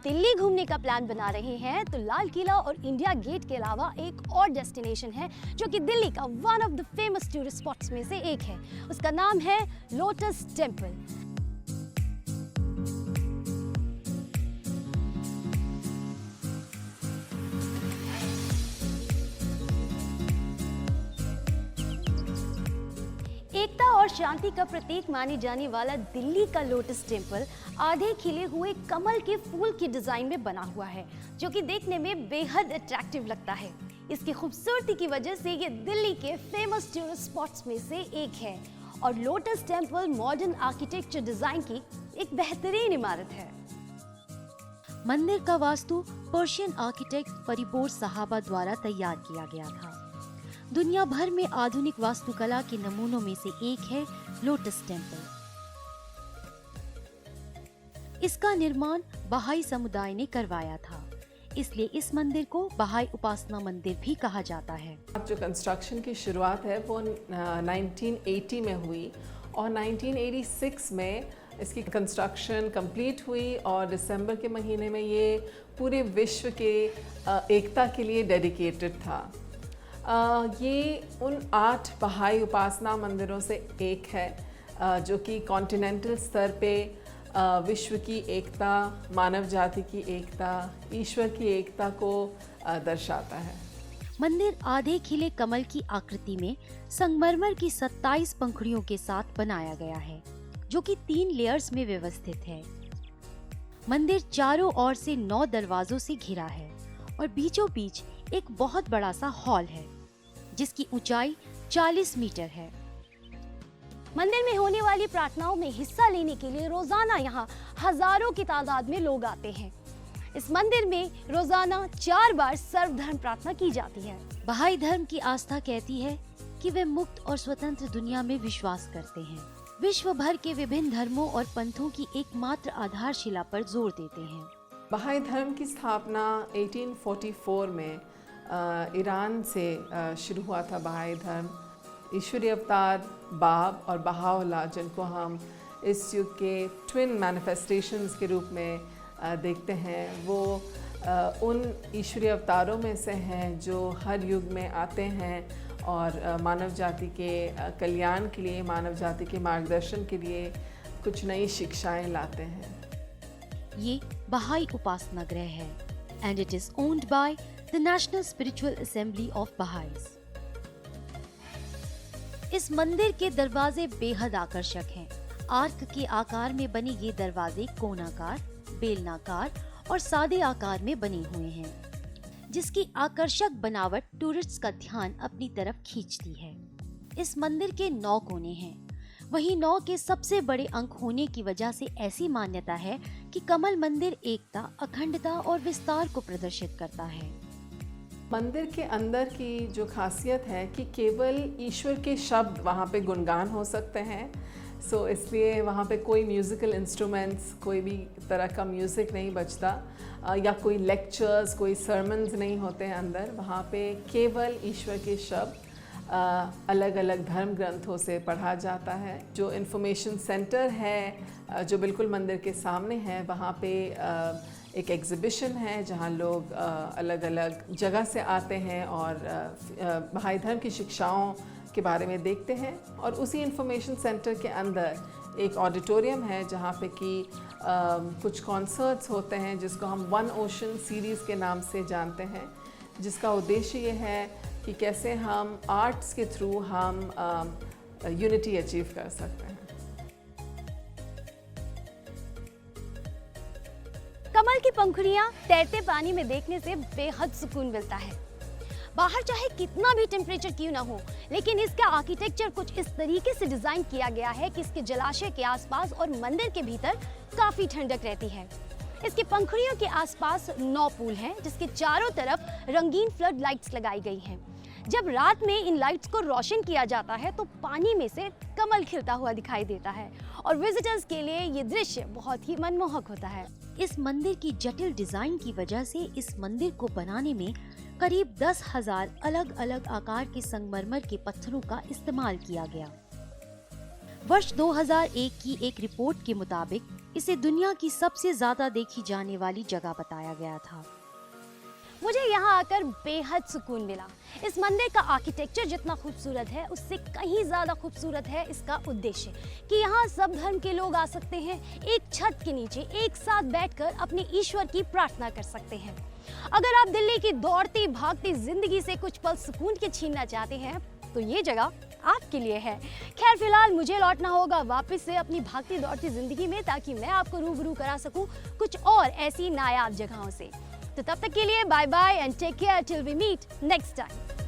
दिल्ली घूमने का प्लान बना रहे हैं तो लाल किला और इंडिया गेट के अलावा एक और डेस्टिनेशन है जो कि दिल्ली का one of the famous tourist spots में से एक है। उसका नाम है लोटस टेम्पल। एकता और शांति का प्रतीक माने जाने वाला दिल्ली का लोटस टेम्पल आधे खिले हुए कमल के फूल की डिजाइन में बना हुआ है, जो कि देखने में बेहद अट्रैक्टिव लगता है। इसकी खूबसूरती की वजह से ये दिल्ली के फेमस टूरिस्ट स्पॉट्स में से एक है और lotus temple modern architecture design की एक बेहतरीन इमारत है। मंदिर का वास्तु पर्शियन आर्किटेक्ट परिबोर साहबा द्वारा तैयार किया गया था। दुनिया भर में आधुनिक वास्तुकला के नमूनों में से एक है लोटस टेम्पल। इसका निर्माण बहाई समुदाय ने करवाया था, इसलिए इस मंदिर को बहाई उपासना मंदिर भी कहा जाता है। जो कंस्ट्रक्शन की शुरुआत है वो 1980 में हुई और 1986 में इसकी कंस्ट्रक्शन कंप्लीट हुई और दिसंबर के महीने में ये पूरे विश्व के एकता के लिए डेडिकेटेड था। ये उन 8 बहाई उपासना मंदिरों से एक है जो कि कॉन्टिनेंटल स्तर पे विश्व की एकता, मानव जाति की एकता, ईश्वर की एकता को दर्शाता है। मंदिर आधे खिले कमल की आकृति में संगमरमर की 27 पंखुड़ियों के साथ बनाया गया है, जो कि 3 लेयर्स में व्यवस्थित है। मंदिर चारों ओर से 9 दरवाजों से घिरा है और बीचों बीच एक बहुत बड़ा सा हॉल है, जिसकी ऊंचाई 40 मीटर है। मंदिर में होने वाली प्रार्थनाओं में हिस्सा लेने के लिए रोजाना यहाँ हजारों की तादाद में लोग आते हैं। इस मंदिर में रोजाना 4 बार सर्वधर्म प्रार्थना की जाती है। बहाई धर्म की आस्था कहती है कि वे मुक्त और स्वतंत्र दुनिया में विश्वास करते हैं। विश्व भर के विभिन्न धर्मों और पंथों की एकमात्र आधारशिला पर जोर देते हैं। बहाई धर्म की स्थापना 1844 में ईरान से शुरू हुआ था। बहाई धर्म ईश्वरीय अवतार बाब और बहाओल्लाह, जिनको हम इस युग के ट्विन मैनिफेस्टेशंस के रूप में देखते हैं, वो उन ईश्वरीय अवतारों में से हैं जो हर युग में आते हैं और मानव जाति के कल्याण के लिए, मानव जाति के मार्गदर्शन के लिए कुछ नई शिक्षाएं लाते हैं। ये बहाई उपासना गृह है and it is owned by the National Spiritual Assembly of Baha'is. इस मंदिर के दरवाजे बेहद आकर्षक हैं। आर्क के आकार में बने ये दरवाजे कोनाकार, बेलनाकार और सादे आकार में बने हुए हैं, जिसकी आकर्षक बनावट टूरिस्ट्स का ध्यान अपनी तरफ खींचती है। इस मंदिर के 9 कोने हैं, वहीं 9 के सबसे बड़े अंक होने की वजह से ऐसी मान्यता है कि कमल मंदिर एकता, अखंडता और विस्तार को प्रदर्शित करता है। मंदिर के अंदर की जो खासियत है कि केवल ईश्वर के शब्द वहाँ पे गुणगान हो सकते हैं। इसलिए वहाँ पे कोई म्यूज़िकल इंस्ट्रूमेंट्स, कोई भी तरह का म्यूज़िक नहीं बजता या कोई लेक्चर्स, कोई सर्मन्स नहीं होते हैं अंदर। वहाँ पे केवल ईश्वर के शब्द अलग अलग धर्म ग्रंथों से पढ़ा जाता है। जो इन्फॉर्मेशन सेंटर है जो बिल्कुल मंदिर के सामने है, वहाँ पे एक एग्ज़िबिशन है जहाँ लोग अलग अलग जगह से आते हैं और बहाई धर्म की शिक्षाओं के बारे में देखते हैं। और उसी इन्फॉर्मेशन सेंटर के अंदर एक ऑडिटोरियम है जहाँ पे कि कुछ कॉन्सर्ट्स होते हैं, जिसको हम वन ओशन सीरीज़ के नाम से जानते हैं, जिसका उद्देश्य ये है कि कैसे हम आर्ट्स के थ्रू हम यूनिटी अचीव कर सकते हैं। कमल की पंखुड़ियां तैरते पानी में देखने से बेहद सुकून मिलता है। बाहर चाहे कितना भी टेम्परेचर क्यों ना हो, लेकिन इसका आर्किटेक्चर कुछ इस तरीके से डिजाइन किया गया है कि इसके जलाशय के आसपास और मंदिर के भीतर काफी ठंडक रहती है। इसकी पंखुड़ियों के आसपास 9 पूल हैं, जिसके चारों तरफ रंगीन फ्लड लाइट्स लगाई गई हैं। जब रात में इन लाइट्स को रोशन किया जाता है तो पानी में से कमल खिलता हुआ दिखाई देता है और विजिटर्स के लिए ये दृश्य बहुत ही मनमोहक होता है। इस मंदिर की जटिल डिजाइन की वजह से इस मंदिर को बनाने में करीब 10,000 अलग अलग आकार के संगमरमर के पत्थरों का इस्तेमाल किया गया। वर्ष 2001 की एक रिपोर्ट के मुताबिक इसे दुनिया की सबसे ज्यादा देखी जाने वाली जगह बताया गया था। मुझे यहाँ आकर बेहद सुकून मिला। इस मंदिर का आर्किटेक्चर जितना खूबसूरत है, उससे कहीं ज़्यादा खूबसूरत है इसका उद्देश्य कि यहाँ सब धर्म के लोग आ सकते हैं, एक छत के नीचे एक साथ बैठकर अपने ईश्वर की प्रार्थना कर सकते हैं। अगर आप दिल्ली की दौड़ती भागती जिंदगी से कुछ पल सुकून के छीनना चाहते हैं तो ये जगह आपके लिए है। खैर फिलहाल मुझे लौटना होगा वापस से अपनी भागती दौड़ती जिंदगी में, ताकि मैं आपको रूबरू करा सकूं कुछ और ऐसी नायाब जगहों से। तो तब तक के लिए bye bye and take care till we meet next time.